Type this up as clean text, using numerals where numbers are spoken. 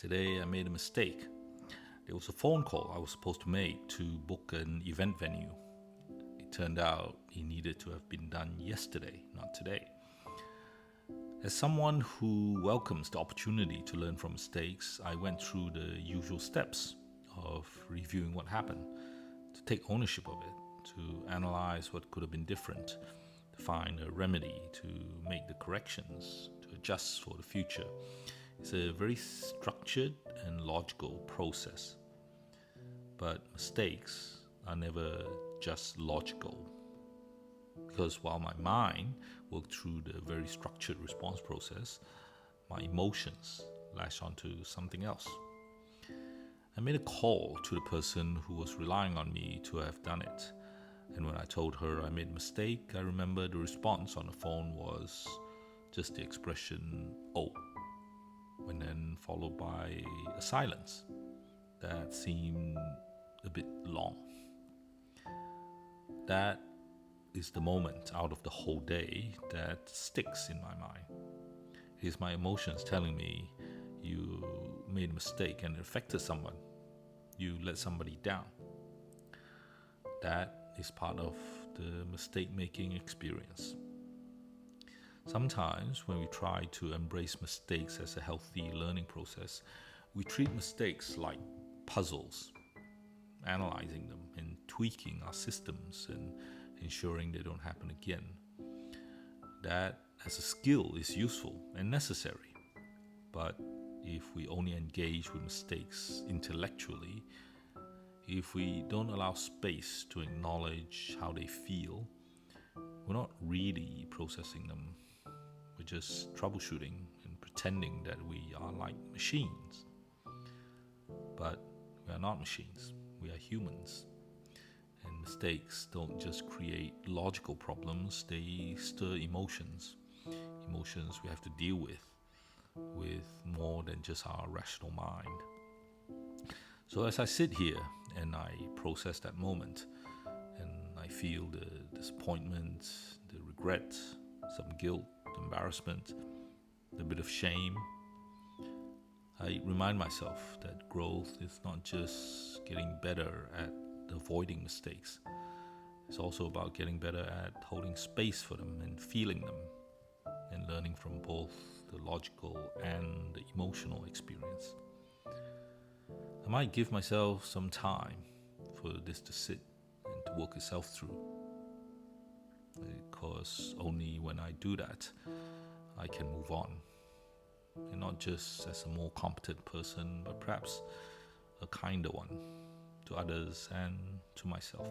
Today I made a mistake. There was a phone call I was supposed to make to book an event venue. It turned out it needed to have been done yesterday, not today. As someone who welcomes the opportunity to learn from mistakes, I went through the usual steps of reviewing what happened, to take ownership of it, to analyze what could have been different, to find a remedy, to make the corrections, to adjust for the future. It's a very structured and logical process. But mistakes are never just logical. Because while my mind worked through the very structured response process, my emotions latched onto something else. I made a call to the person who was relying on me to have done it. And when I told her I made a mistake, I remember the response on the phone was just the expression, "Oh," and then followed by a silence that seemed a bit long. That is the moment out of the whole day that sticks in my mind. It is my emotions telling me you made a mistake and it affected someone. You let somebody down. That is part of the mistake-making experience. Sometimes when we try to embrace mistakes as a healthy learning process, we treat mistakes like puzzles, analyzing them and tweaking our systems and ensuring they don't happen again. That as a skill is useful and necessary, but if we only engage with mistakes intellectually, if we don't allow space to acknowledge how they feel, we're not really processing them. We're just troubleshooting and pretending that we are like machines. But we are not machines, we are humans. And mistakes don't just create logical problems, they stir emotions. Emotions we have to deal with more than just our rational mind. So as I sit here and I process that moment, and I feel the disappointment, the regret, some guilt, embarrassment, a bit of shame, I remind myself that growth is not just getting better at avoiding mistakes. It's also about getting better at holding space for them and feeling them and learning from both the logical and the emotional experience. I might give myself some time for this to sit and to work itself through, because only when I do that, I can move on. And not just as a more competent person, but perhaps a kinder one to others and to myself.